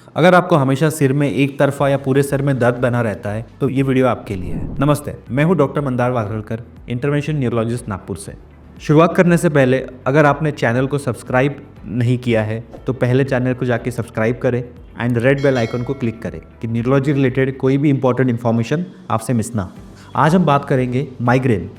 अगर आपको हमेशा सिर में एक तरफा या पूरे सर में दर्द बना रहता है तो ये वीडियो आपके लिए है। नमस्ते, मैं हूं doctor Mandar Vagharkar, intervention neurologist Nagpur से। शुरुआत करने से पहले अगर आपने चैनल को सब्सक्राइब नहीं किया है तो पहले चैनल को जाके सब्सक्राइब करें एंड रेड बेल आइकन को क्लिक करें कि न्यूरोलॉजी रिलेटेड कोई भी इंपॉर्टेंट इन्फॉर्मेशन आपसे मिस ना। आज हम बात करेंगे माइग्रेन,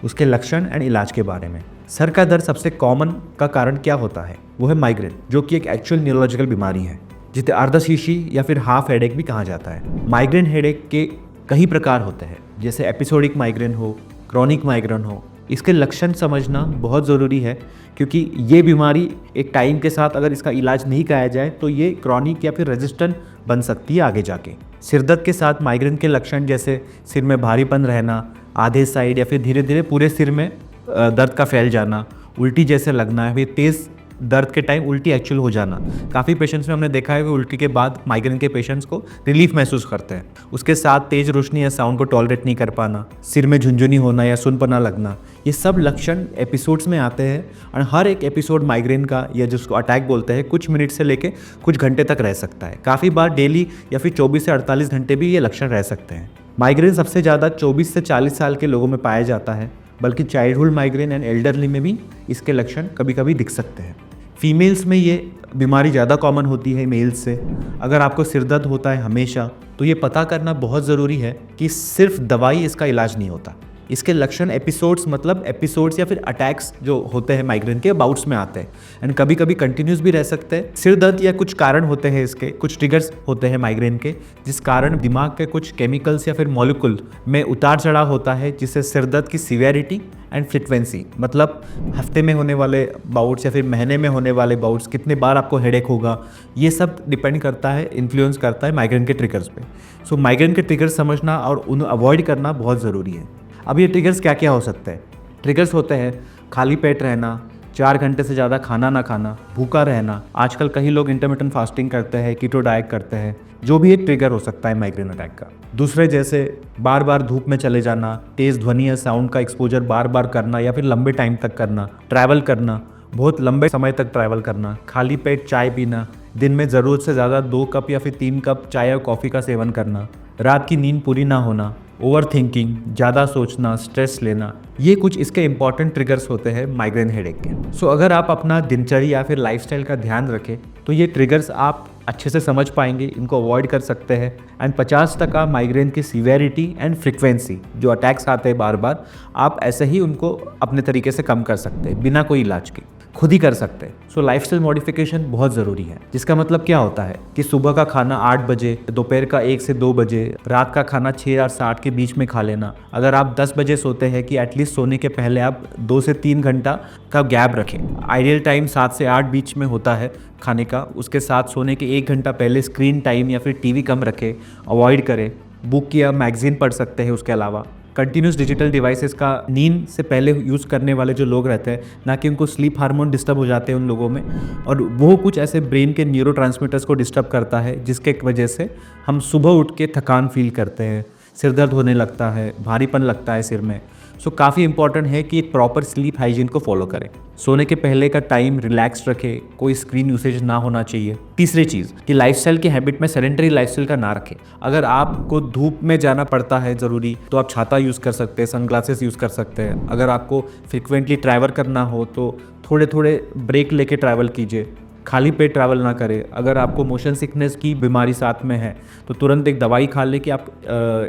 उसके लक्षण एंड इलाज के बारे में। सर का दर्द सबसे कॉमन का कारण क्या होता है? वो है माइग्रेन, जो कि एक एक्चुअल न्यूरोलॉजिकल बीमारी है जिसे अर्धशीशी या फिर हाफ हेडेक भी कहा जाता है। माइग्रेन हेडेक के कई प्रकार होते हैं, जैसे एपिसोडिक माइग्रेन हो, क्रॉनिक माइग्रेन हो। इसके लक्षण समझना बहुत ज़रूरी है क्योंकि ये बीमारी एक टाइम के साथ अगर इसका इलाज नहीं कराया जाए तो ये क्रॉनिक या फिर रेजिस्टेंट बन सकती है आगे जाके। सिरदर्द के साथ माइग्रेन के लक्षण जैसे सिर में भारीपन रहना, आधे साइड या फिर धीरे धीरे पूरे सिर में दर्द का फैल जाना, उल्टी जैसे लगना है, फिर तेज़ दर्द के टाइम उल्टी एक्चुअल हो जाना। काफ़ी पेशेंट्स में हमने देखा है कि उल्टी के बाद माइग्रेन के पेशेंट्स को रिलीफ महसूस करते हैं। उसके साथ तेज़ रोशनी या साउंड को टॉलरेट नहीं कर पाना, सिर में झुंझुनी होना या सुनपना लगना, ये सब लक्षण एपिसोड्स में आते हैं। और हर एक एपिसोड माइग्रेन का या जिसको अटैक बोलते हैं कुछ मिनट से लेके कुछ घंटे तक रह सकता है। काफ़ी बार डेली या फिर 24 से 48 घंटे भी ये लक्षण रह सकते हैं। माइग्रेन सबसे ज़्यादा 24 से 40 साल के लोगों में पाया जाता है, बल्कि चाइल्डहुड माइग्रेन एंड एल्डरली में भी इसके लक्षण कभी कभी दिख सकते हैं। फीमेल्स में ये बीमारी ज़्यादा कॉमन होती है मेल्स से। अगर आपको सिरदर्द होता है हमेशा तो ये पता करना बहुत ज़रूरी है कि सिर्फ दवाई इसका इलाज नहीं होता। इसके लक्षण एपिसोड्स मतलब एपिसोड्स या फिर अटैक्स जो होते हैं माइग्रेन के बाउट्स में आते हैं एंड कभी कभी कंटिन्यूस भी रह सकते हैं। सिर दर्द या कुछ कारण होते हैं, इसके कुछ ट्रिगर्स होते हैं माइग्रेन के, जिस कारण दिमाग के कुछ केमिकल्स या फिर मॉलिक्यूल में उतार चढ़ाव होता है, जिससे सिर दर्द की सीवियरिटी एंड फ्रिक्वेंसी मतलब हफ्ते में होने वाले बाउट्स या फिर महीने में होने वाले बाउट्स, कितने बार आपको हेडेक होगा, ये सब डिपेंड करता है, इन्फ्लुएंस करता है माइग्रेन के ट्रिगर्स पे। सो माइग्रेन के ट्रिगर्स समझना और उन्हें अवॉइड करना बहुत ज़रूरी है। अब ये ट्रिगर्स क्या क्या हो सकते हैं? ट्रिगर्स होते हैं खाली पेट रहना, 4 घंटे से ज़्यादा खाना ना खाना, भूखा रहना। आजकल कई लोग इंटरमिटेंट फास्टिंग करते हैं, कीटो डाइट करते हैं, जो भी एक ट्रिगर हो सकता है माइग्रेन अटैक का। दूसरे जैसे बार बार धूप में चले जाना, तेज़ ध्वनि या साउंड का एक्सपोजर बार बार करना या फिर लंबे टाइम तक करना, ट्रैवल करना, बहुत लंबे समय तक ट्रैवल करना, खाली पेट चाय पीना, दिन में ज़रूरत से ज़्यादा 2 कप या फिर 3 कप चाय या कॉफ़ी का सेवन करना, रात की नींद पूरी ना होना, ओवर थिंकिंग, ज़्यादा सोचना, स्ट्रेस लेना, ये कुछ इसके इंपॉर्टेंट ट्रिगर्स होते हैं माइग्रेन हेडेक के। सो अगर आप अपना दिनचर्या या फिर लाइफस्टाइल का ध्यान रखें तो ये ट्रिगर्स आप अच्छे से समझ पाएंगे, इनको अवॉइड कर सकते हैं एंड 50% माइग्रेन की सीवियरिटी एंड फ्रिक्वेंसी जो अटैक्स आते हैं बार बार, आप ऐसे ही उनको अपने तरीके से कम कर सकते हैं बिना कोई इलाज के, खुद ही कर सकते हैं। सो लाइफस्टाइल मॉडिफिकेशन बहुत ज़रूरी है, जिसका मतलब क्या होता है कि सुबह का खाना 8 बजे, दोपहर का 1 से 2 बजे, रात का खाना 6 और 7 के बीच में खा लेना। अगर आप 10 बजे सोते हैं कि एटलीस्ट सोने के पहले आप 2 से 3 घंटा का गैप रखें। आइडियल टाइम 7 से 8 बीच में होता है खाने का। उसके साथ सोने के 1 घंटा पहले स्क्रीन टाइम या फिर टीवी कम रखें, अवॉइड करें। बुक या मैगजीन पढ़ सकते हैं। उसके अलावा कंटिन्यूस डिजिटल डिवाइसेस का नींद से पहले यूज़ करने वाले जो लोग रहते हैं, ना कि उनको स्लीप हार्मोन डिस्टर्ब हो जाते हैं उन लोगों में, और वो कुछ ऐसे ब्रेन के न्यूरोट्रांसमीटर्स को डिस्टर्ब करता है जिसके वजह से हम सुबह उठ के थकान फील करते हैं, सिर दर्द होने लगता है, भारीपन लगता है सिर में। सो काफ़ी इंपॉर्टेंट है कि प्रॉपर स्लीप हाइजीन को फॉलो करें। सोने के पहले का टाइम रिलैक्स रखें, कोई स्क्रीन यूसेज ना होना चाहिए। तीसरी चीज़ कि लाइफस्टाइल की हैबिट में सेडेंटरी लाइफस्टाइल का ना रखें। अगर आपको धूप में जाना पड़ता है ज़रूरी तो आप छाता यूज़ कर सकते हैं, सनग्लासेस यूज़ कर सकते हैं। अगर आपको फ्रिक्वेंटली ट्रैवल करना हो तो थोड़े थोड़े ब्रेक लेके ट्रैवल कीजिए, खाली पेट ट्रैवल ना करें। अगर आपको मोशन सिकनेस की बीमारी साथ में है तो तुरंत एक दवाई खा ले कि आप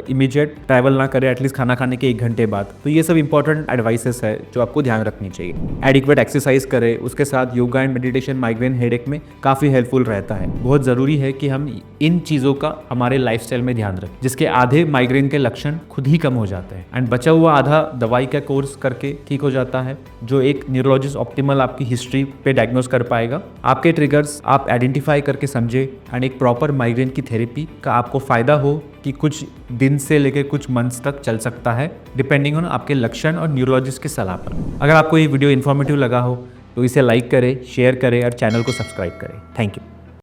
इमीडिएट ट्रैवल ना करें, एटलीस्ट खाना खाने के 1 घंटे बाद। तो ये सब इंपॉर्टेंट एडवाइसेस है जो आपको ध्यान रखनी चाहिए। एडिक्वेट एक्सरसाइज करें, उसके साथ yoga and meditation migraine headache में काफ़ी हेल्पफुल रहता है। बहुत ज़रूरी है कि हम इन चीज़ों का हमारे लाइफस्टाइल में ध्यान रखें, जिसके आधे माइग्रेन के लक्षण खुद ही कम हो जाते हैं एंड बचा हुआ आधा दवाई का कोर्स करके ठीक हो जाता है, जो एक न्यूरोलॉजिस्ट ऑप्टिमल आपकी हिस्ट्री पे डायग्नोस कर पाएगा। आपके ट्रिगर्स आप आइडेंटिफाई करके समझे एंड एक प्रॉपर माइग्रेन की थेरेपी का आपको फ़ायदा हो कि कुछ दिन से लेकर कुछ मंथ्स तक चल सकता है, डिपेंडिंग ऑन आपके लक्षण और न्यूरोलॉजिस्ट की सलाह पर। अगर आपको ये वीडियो इन्फॉर्मेटिव लगा हो तो इसे लाइक करें, शेयर करें और चैनल को सब्सक्राइब करें। Thank you.